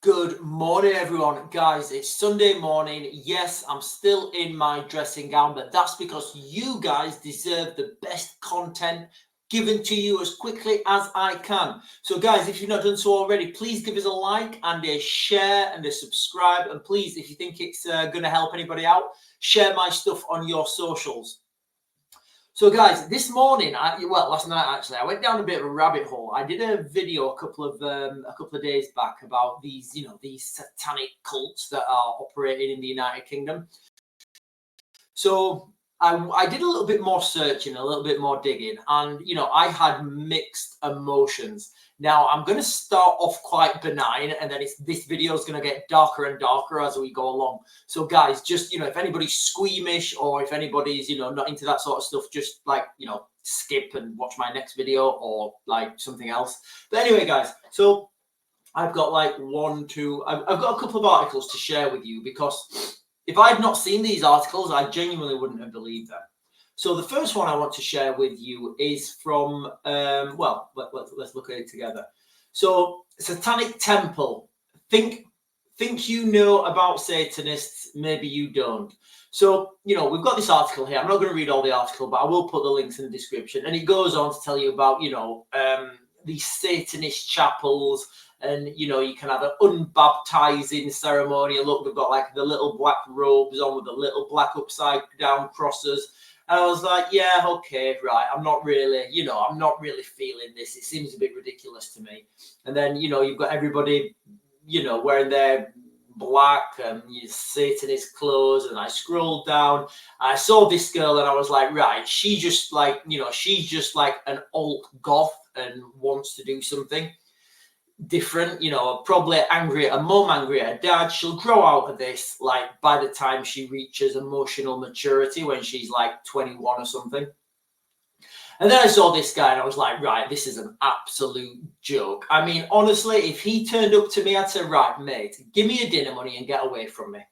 Good morning, everyone. Guys, it's Sunday morning. Yes, I'm still in my dressing gown, but that's because you guys deserve the best content given to you as quickly as I can. So, guys, if you've not done so already, please give us a like and a share and a subscribe. And please, if you think it's going to help anybody out, share my stuff on your socials. So, guys, this morning, last night actually, I went down a bit of a rabbit hole. I did a video a couple of days back about these satanic cults that are operating in the United Kingdom. So I did a little bit more searching, a little bit more digging, and I had mixed emotions. Now I'm going to start off quite benign, and then this video is going to get darker and darker as we go along. So guys, just if anybody's squeamish or if anybody's not into that sort of stuff, just skip and watch my next video or something else. But anyway, guys, so I've got I've got a couple of articles to share with you, because if I had not seen these articles, I genuinely wouldn't have believed them. So the first one I want to share with you is from, let's look at it together. So Satanic Temple. Think you know about Satanists, maybe you don't. So, we've got this article here. I'm not going to read all the article, but I will put the links in the description. And it goes on to tell you about, these Satanist chapels. And, you can have an unbaptizing ceremony. Look, they've got the little black robes on with the little black upside down crosses. And I was like, yeah, okay, right. I'm not really feeling this. It seems a bit ridiculous to me. And then, you've got everybody, wearing their black and Satanist clothes. And I scrolled down. I saw this girl and I was like, right, she's just she's just like an alt goth and wants to do something different, probably angry at her mum, angry at her dad. She'll grow out of this by the time she reaches emotional maturity, when she's 21 or something. And then I saw this guy and I was like, right, this is an absolute joke. I mean, honestly, if he turned up to me, I'd say, right, mate, give me your dinner money and get away from me.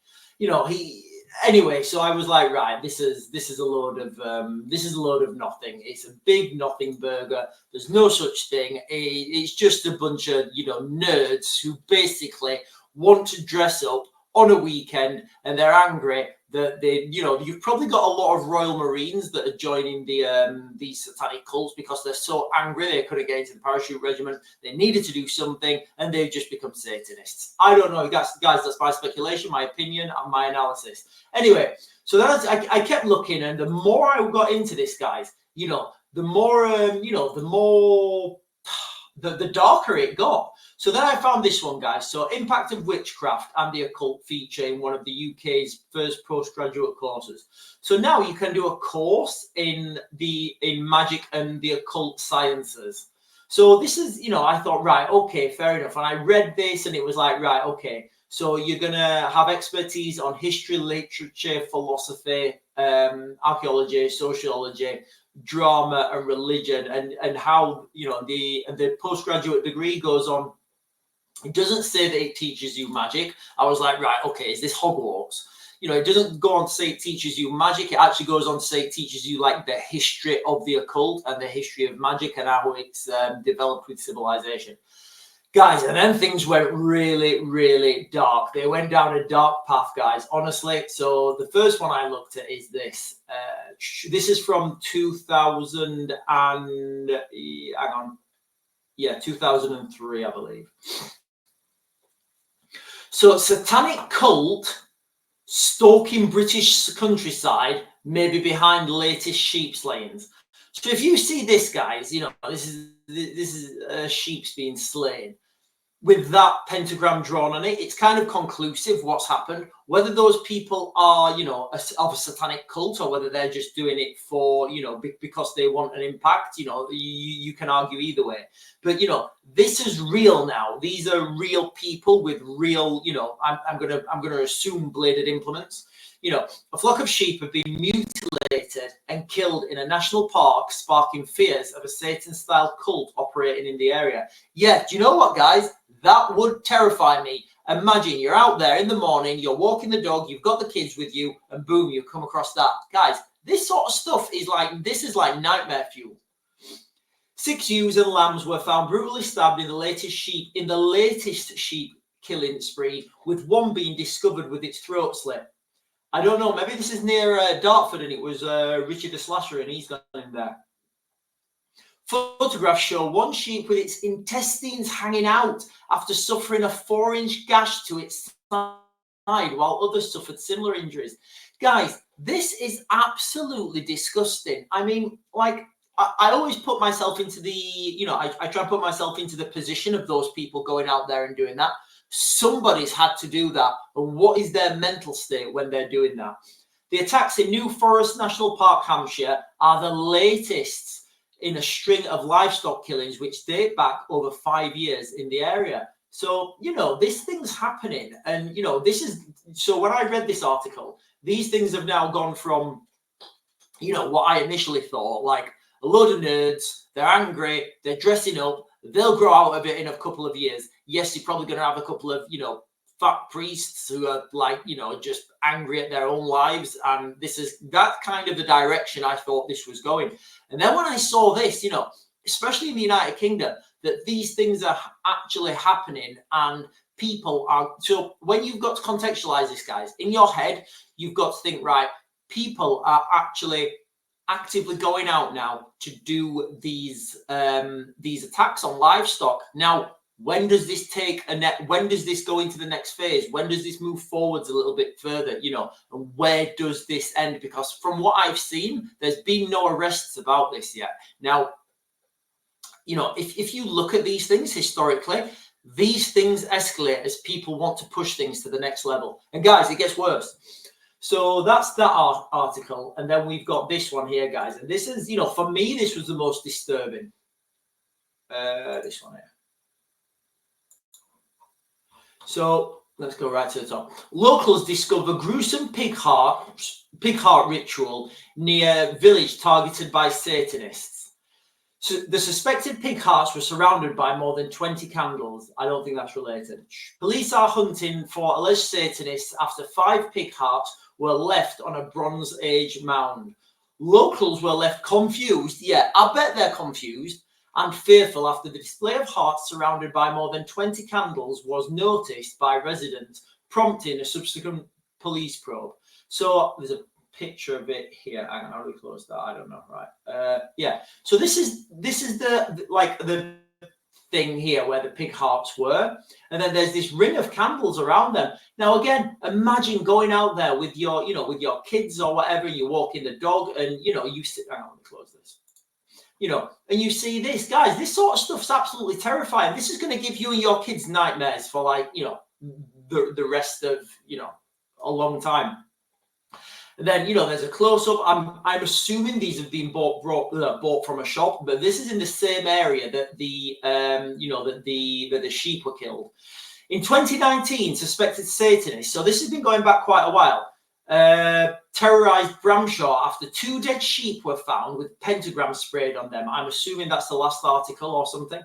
Anyway, so I was like, right, this is a load of nothing. It's a big nothing burger. There's no such thing. It's just a bunch of nerds who basically want to dress up on a weekend, and they're angry that you've probably got a lot of Royal Marines that are joining these satanic cults because they're so angry they couldn't get into the parachute regiment. They needed to do something, and they've just become Satanists. I don't know, guys. That's my speculation, my opinion, and my analysis. Anyway, so then I kept looking, and the more I got into this, guys, the darker it got. So then I found this one, guys. So Impact of Witchcraft and the Occult feature in one of the UK's first postgraduate courses. So now you can do a course in magic and the occult sciences. So this is, I thought, right, okay, fair enough. And I read this and it was like, right, okay. So you're going to have expertise on history, literature, philosophy, archaeology, sociology, drama and religion, and how the postgraduate degree goes on. It doesn't say that it teaches you magic. I was like, right, okay, is this Hogwarts? It doesn't go on to say it teaches you magic. It actually goes on to say it teaches you the history of the occult and the history of magic and how it's developed with civilization. Guys, and then things went really, really dark. They went down a dark path, guys, honestly. So the first one I looked at is this. This is from 2003, I believe. So Satanic Cult stalking British countryside, maybe behind latest sheep slayings. So if you see this, guys, this is sheep's being slain with that pentagram drawn on it. It's kind of conclusive what's happened. Whether those people are, of a satanic cult, or whether they're just doing it for, because they want an impact, you can argue either way. But, this is real now. These are real people with real, I'm gonna assume bladed implements. A flock of sheep have been mutilated and killed in a national park, sparking fears of a Satan-style cult operating in the area. Yeah, do you know what, guys? That would terrify me. Imagine you're out there in the morning, you're walking the dog, you've got the kids with you, and boom, you come across that. Guys, this sort of stuff is like nightmare fuel. 6 ewes and lambs were found brutally stabbed in the latest sheep killing spree, with one being discovered with its throat slit. I don't know, maybe this is near Dartford, and it was Richard the Slasher, and he's gone in there. Photographs show one sheep with its intestines hanging out after suffering a 4-inch gash to its side, while others suffered similar injuries. Guys, this is absolutely disgusting. I mean, like, I always put myself into the, you know, I try and put myself into the position of those people going out there and doing that. Somebody's had to do that. And what is their mental state when they're doing that? The attacks in New Forest National Park, Hampshire, are the latest in a string of livestock killings which date back over 5 years in the area. So, you know, this thing's happening. And, you know, this is, so when I read this article, these things have now gone from, you know, what I initially thought, like a load of nerds, they're angry, they're dressing up, they'll grow out of it in a couple of years. Yes, you're probably going to have a couple of, you know, fat priests who are like, you know, just angry at their own lives. And this is that kind of the direction I thought this was going. And then when I saw this, you know, especially in the United Kingdom, that these things are actually happening and people are, so when you've got to contextualize this, guys, in your head, you've got to think, right, people are actually actively going out now to do these attacks on livestock. Now, when does this take when does this go into the next phase? When does this move forwards a little bit further, you know, and where does this end? Because from what I've seen, there's been no arrests about this yet. Now, you know, if you look at these things historically, these things escalate as people want to push things to the next level. And guys, it gets worse. So that's that article. And then we've got this one here, guys. And this is, you know, for me, this was the most disturbing. This one here. So let's go right to the top. Locals discover gruesome pig heart ritual near village targeted by Satanists. So the suspected pig hearts were surrounded by more than 20 candles. I don't think that's related. Police are hunting for alleged Satanists after 5 pig hearts were left on a Bronze Age mound. Locals were left confused. Yeah, I bet they're confused. And fearful after the display of hearts surrounded by more than 20 candles was noticed by residents, prompting a subsequent police probe. So there's a picture of it here. Hang on, how do we close that? I don't know. Right. Yeah. So this is the thing here where the pig hearts were, and then there's this ring of candles around them. Now, again, imagine going out there with your, you know, with your kids or whatever. You walk in the dog, and you know, you sit. Hang on, let me close this. You know, and you see this, guys, this sort of stuff's absolutely terrifying. This is going to give you and your kids nightmares for, like, you know, the rest of, you know, a long time. And then, you know, there's a close-up. I'm assuming these have been bought from a shop, but this is in the same area that the the sheep were killed. In 2019, suspected Satanists, so this has been going back quite a while, terrorized Bramshaw after 2 dead sheep were found with pentagrams sprayed on them. I'm assuming that's the last article or something.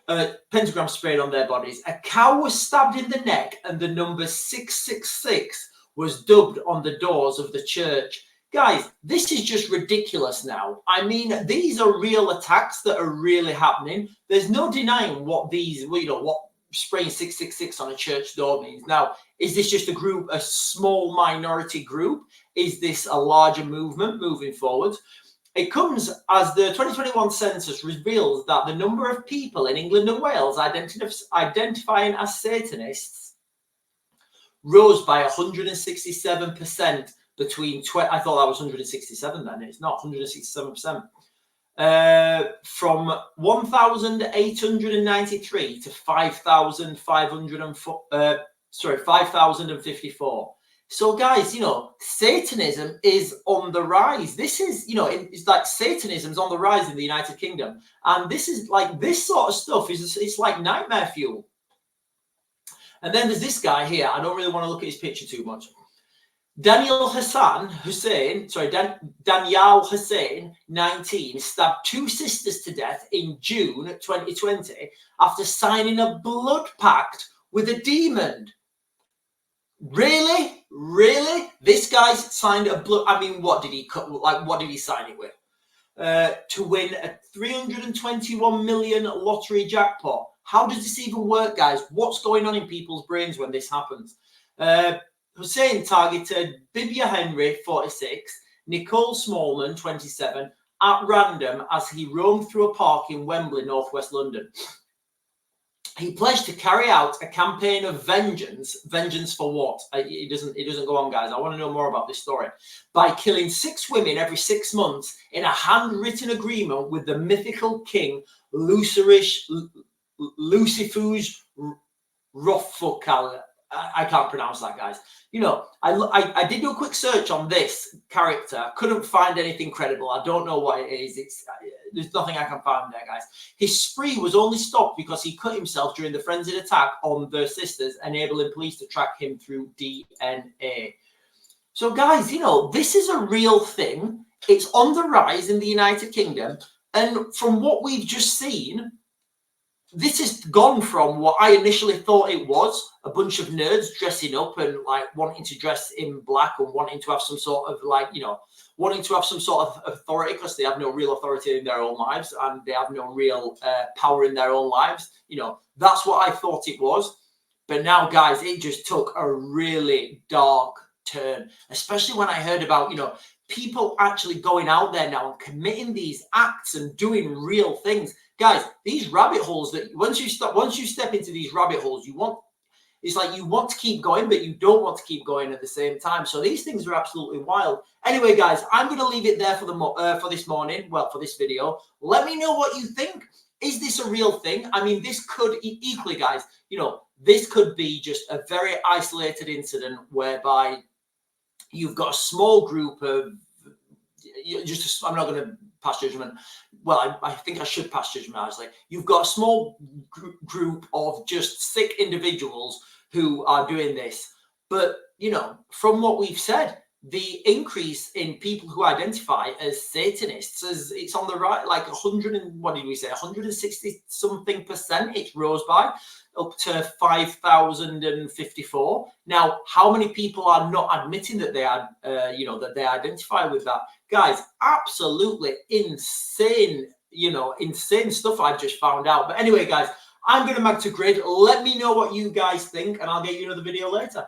Pentagrams sprayed on their bodies. A cow was stabbed in the neck, and the number 666 was dubbed on the doors of the church. Guys, this is just ridiculous now. I mean, these are real attacks that are really happening. There's no denying what these, you know, what spraying 666 on a church door means. Now, is this just a small minority group? Is this a larger movement moving forward? It comes as the 2021 census reveals that the number of people in England and Wales identifying as Satanists rose by 167% between, I thought that was 167 then, it's not 167%. From 1,893 to 5,054. So, guys, you know, Satanism is on the rise. This is, you know, it's like Satanism's on the rise in the United Kingdom, and this is like, this sort of stuff is, it's like nightmare fuel. And then there's this guy here. I don't really want to look at his picture too much. Daniel Hussein, 19, stabbed 2 sisters to death in June 2020 after signing a blood pact with a demon. Really? Really? This guy signed a blood. I mean, what did he sign it with? To win a 321 million lottery jackpot How does this even work, guys? What's going on in people's brains when this happens? Hussein targeted Bibia Henry, 46, Nicole Smallman, 27, at random as he roamed through a park in Wembley, northwest London. He pledged to carry out a campaign of vengeance. Vengeance for what? It doesn't go on, guys. I want to know more about this story. By killing 6 women every 6 months in a handwritten agreement with the mythical king Lucifus Rofukal. I can't pronounce that, guys. You know, I did do a quick search on this character. Couldn't find anything credible. I don't know what it is. There's nothing I can find there, guys. His spree was only stopped because he cut himself during the frenzied attack on their sisters, enabling police to track him through DNA. So, guys, you know, this is a real thing. It's on the rise in the United Kingdom. And from what we've just seen, this has gone from what I initially thought it was, a bunch of nerds dressing up and like wanting to dress in black and wanting to have some sort of like, you know, wanting to have some sort of authority because they have no real authority in their own lives and they have no real power in their own lives. You know, that's what I thought it was. But now, guys, it just took a really dark turn, especially when I heard about, you know, people actually going out there now and committing these acts and doing real things. Guys, these rabbit holes that once you step into these rabbit holes, it's like you want to keep going, but you don't want to keep going at the same time. So these things are absolutely wild. Anyway, guys, I'm going to leave it there for this morning. Well, for this video, let me know what you think. Is this a real thing? I mean, this could equally, guys, you know, this could be just a very isolated incident whereby you've got a small group of I'm not going to pass judgment. Well, I think I should pass judgment, actually. You've got a small group of just sick individuals who are doing this. But, you know, from what we've said, the increase in people who identify as Satanists, it's on the right, like 160 something percent it rose by, up to 5,054. Now, how many people are not admitting that they are, you know, that they identify with that? Guys, absolutely insane, you know, insane stuff I've just found out. But anyway, guys, I'm going to mag to grid. Let me know what you guys think, and I'll get you another video later.